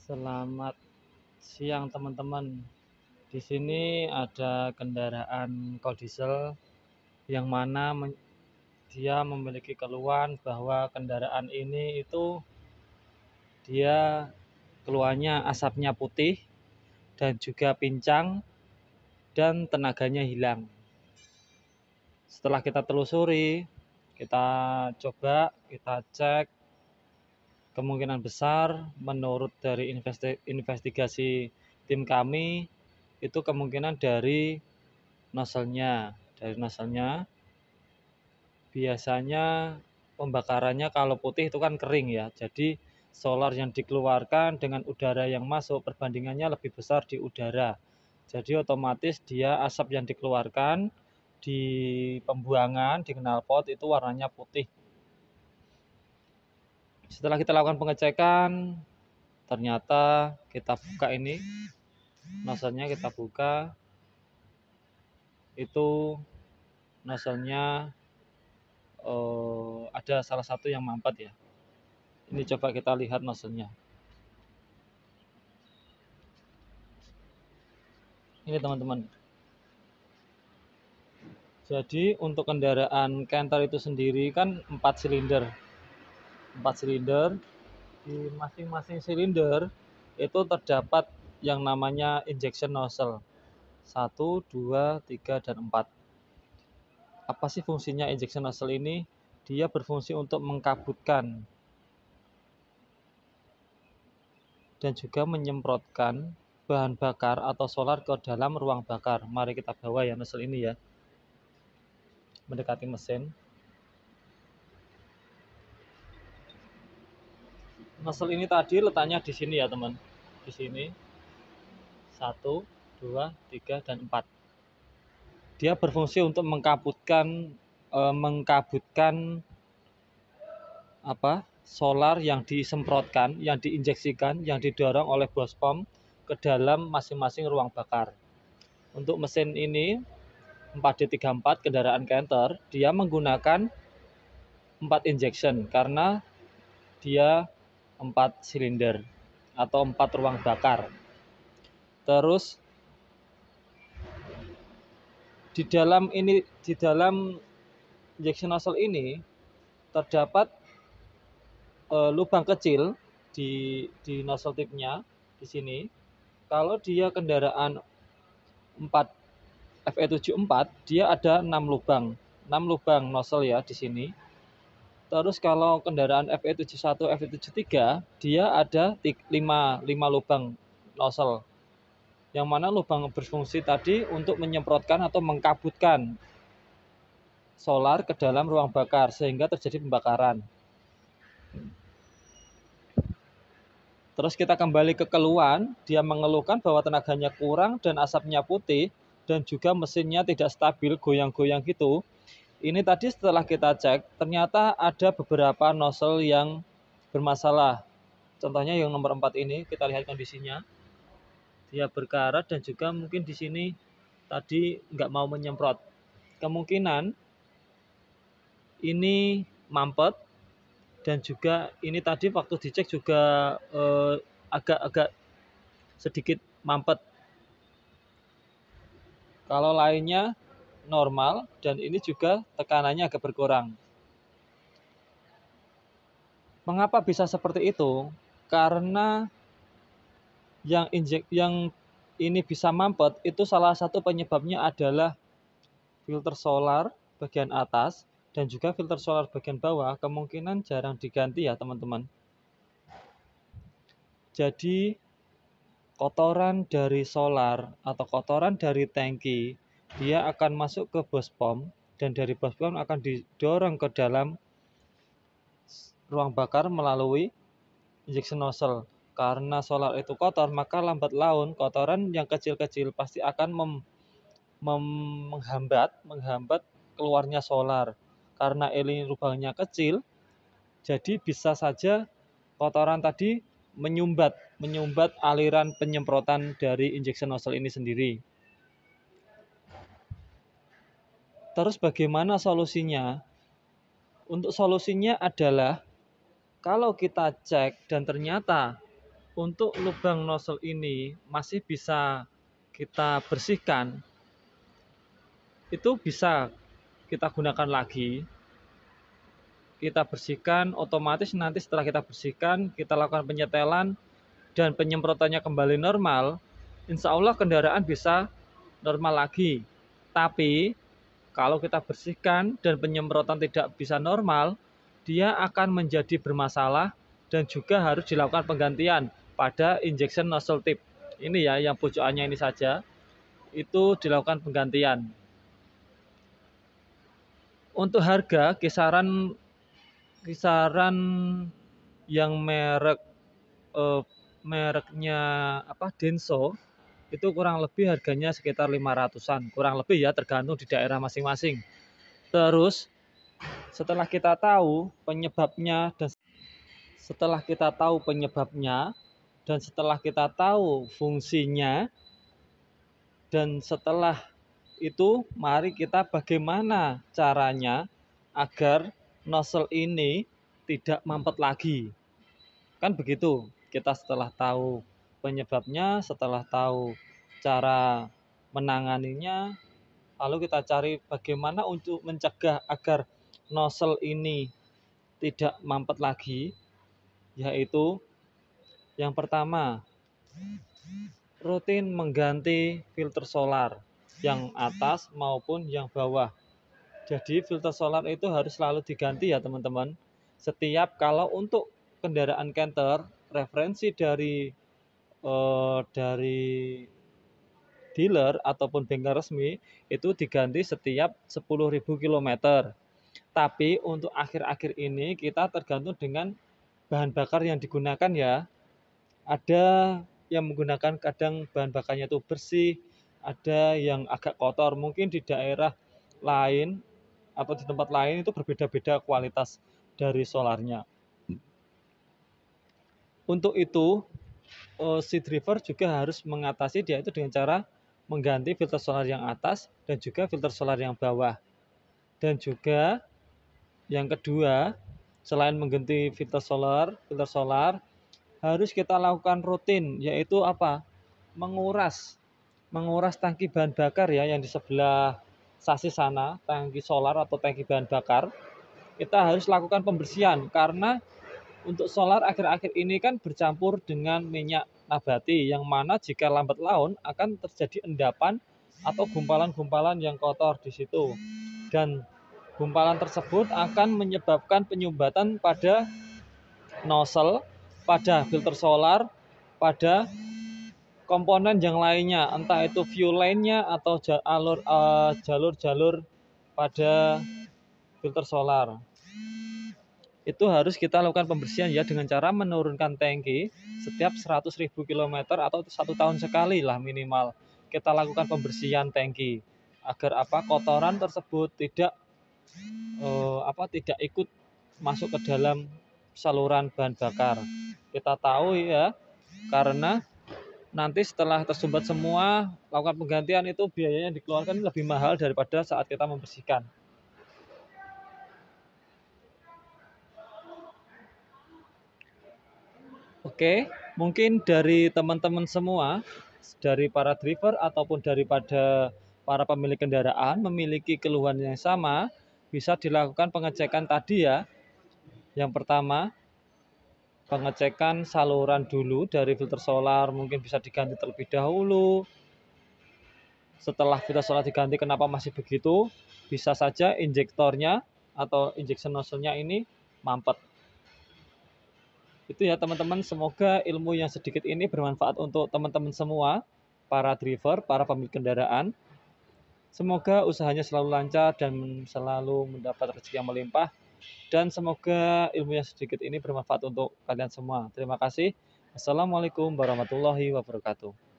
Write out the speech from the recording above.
Selamat siang teman-teman. Di sini ada kendaraan kol diesel yang mana dia memiliki keluhan bahwa kendaraan ini itu dia keluarnya asapnya putih dan juga pincang dan tenaganya hilang. Setelah kita telusuri, kita coba, kita cek, kemungkinan besar menurut dari investigasi tim kami itu kemungkinan dari nozzle-nya. Biasanya pembakarannya kalau putih itu kan kering ya, jadi solar yang dikeluarkan dengan udara yang masuk perbandingannya lebih besar di udara, jadi otomatis dia asap yang dikeluarkan di pembuangan di knalpot itu warnanya putih. Setelah kita lakukan pengecekan, ternyata kita buka ini nozzle-nya, kita buka itu nozzle-nya ada salah satu yang mampet ya. Ini coba kita lihat nozzle-nya. Ini teman-teman. Jadi untuk kendaraan Canter itu sendiri kan 4 silinder. 4 silinder. Di masing-masing silinder itu terdapat yang namanya injection nozzle. 1, 2, 3, dan 4. Apa sih fungsinya injection nozzle ini? Dia berfungsi untuk mengkabutkan dan juga menyemprotkan bahan bakar atau solar ke dalam ruang bakar. Mari kita bawa ya nozzle ini ya, mendekati mesin. Nozzle ini tadi letaknya di sini ya teman, di sini 1, 2, 3, dan 4. Dia berfungsi untuk mengkabutkan solar yang disemprotkan, yang diinjeksikan, yang didorong oleh bos pom ke dalam masing-masing ruang bakar. Untuk mesin ini 4D34 kendaraan Canter, dia menggunakan 4 injection karena dia 4 silinder atau 4 ruang bakar. Terus di dalam injection nozzle ini terdapat lubang kecil di nozzle tipnya di sini. Kalau dia kendaraan 4 FE74 dia ada 6 lubang nozzle ya di sini. Terus kalau kendaraan FE71, FE73 dia ada 5 lubang nozzle. Yang mana lubang berfungsi tadi untuk menyemprotkan atau mengkabutkan solar ke dalam ruang bakar sehingga terjadi pembakaran. Terus kita kembali ke keluhan, dia mengeluhkan bahwa tenaganya kurang dan asapnya putih dan juga mesinnya tidak stabil, goyang-goyang gitu. Ini tadi setelah kita cek, ternyata ada beberapa nozzle yang bermasalah. Contohnya yang nomor 4 ini, kita lihat kondisinya. Dia berkarat dan juga mungkin di sini tadi nggak mau menyemprot. Kemungkinan ini mampet dan juga ini tadi waktu dicek juga agak-agak sedikit mampet. Kalau lainnya normal dan ini juga tekanannya agak berkurang. Mengapa bisa seperti itu? Karena yang ini bisa mampet itu salah satu penyebabnya adalah filter solar bagian atas dan juga filter solar bagian bawah kemungkinan jarang diganti ya teman-teman. Jadi kotoran dari solar atau kotoran dari tangki dia akan masuk ke bos pom dan dari bos pom akan didorong ke dalam ruang bakar melalui injection nozzle. Karena solar itu kotor, maka lambat laun kotoran yang kecil-kecil pasti akan menghambat keluarnya solar. Karena ini lubangnya kecil, jadi bisa saja kotoran tadi menyumbat aliran penyemprotan dari injection nozzle ini sendiri. Terus bagaimana solusinya? Untuk solusinya adalah kalau kita cek dan ternyata untuk lubang nozzle ini masih bisa kita bersihkan, itu bisa kita gunakan lagi. Kita bersihkan, otomatis nanti setelah kita bersihkan, kita lakukan penyetelan dan penyemprotannya kembali normal, insya Allah kendaraan bisa normal lagi. Tapi kalau kita bersihkan dan penyemprotan tidak bisa normal, dia akan menjadi bermasalah dan juga harus dilakukan penggantian pada injection nozzle tip. Ini ya, yang pojokannya ini saja, itu dilakukan penggantian. Untuk harga kisaran yang mereknya Denso itu kurang lebih harganya sekitar 500-an, kurang lebih ya, tergantung di daerah masing-masing. Terus setelah kita tahu penyebabnya dan setelah kita tahu fungsinya, dan setelah itu mari kita bagaimana caranya agar nozzle ini tidak mampet lagi. Kan begitu. Kita setelah tahu penyebabnya, setelah tahu cara menanganinya, lalu kita cari bagaimana untuk mencegah agar nozzle ini tidak mampet lagi, yaitu yang pertama, rutin mengganti filter solar yang atas maupun yang bawah. Jadi filter solar itu harus selalu diganti ya teman-teman. Setiap kalau untuk kendaraan Canter, referensi dari dealer ataupun bengkel resmi itu diganti setiap 10.000 km. Tapi untuk akhir-akhir ini kita tergantung dengan bahan bakar yang digunakan ya. Ada yang menggunakan kadang bahan bakarnya itu bersih, ada yang agak kotor. Mungkin di daerah lain atau di tempat lain itu berbeda-beda kualitas dari solarnya. Untuk itu, Sea Driver juga harus mengatasi dia itu dengan cara mengganti filter solar yang atas dan juga filter solar yang bawah. Dan juga yang kedua, selain mengganti filter solar harus kita lakukan rutin, yaitu apa? Menguras tangki bahan bakar ya, yang di sebelah sasis sana, tangki solar atau tangki bahan bakar. Kita harus lakukan pembersihan karena untuk solar akhir-akhir ini kan bercampur dengan minyak nabati, yang mana jika lambat laun akan terjadi endapan atau gumpalan-gumpalan yang kotor di situ. Dan gumpalan tersebut akan menyebabkan penyumbatan pada nozzle, pada filter solar, pada komponen yang lainnya, entah itu fuel line-nya atau jalur-jalur pada filter solar. Itu harus kita lakukan pembersihan ya dengan cara menurunkan tangki setiap 100.000 km atau 1 tahun sekali lah minimal. Kita lakukan pembersihan tangki agar kotoran tersebut tidak ikut masuk ke dalam saluran bahan bakar. Kita tahu ya, karena nanti setelah tersumbat semua, lakukan penggantian itu biayanya dikeluarkan lebih mahal daripada saat kita membersihkan. Oke, mungkin dari teman-teman semua, dari para driver ataupun daripada para pemilik kendaraan memiliki keluhan yang sama, bisa dilakukan pengecekan tadi ya. Yang pertama, pengecekan saluran dulu dari filter solar, mungkin bisa diganti terlebih dahulu. Setelah filter solar diganti, kenapa masih begitu? Bisa saja injektornya atau injection nozzle-nya ini mampet. Itu ya teman-teman, semoga ilmu yang sedikit ini bermanfaat untuk teman-teman semua, para driver, para pemilik kendaraan. Semoga usahanya selalu lancar dan selalu mendapat rezeki yang melimpah. Dan semoga ilmu yang sedikit ini bermanfaat untuk kalian semua. Terima kasih. Assalamualaikum warahmatullahi wabarakatuh.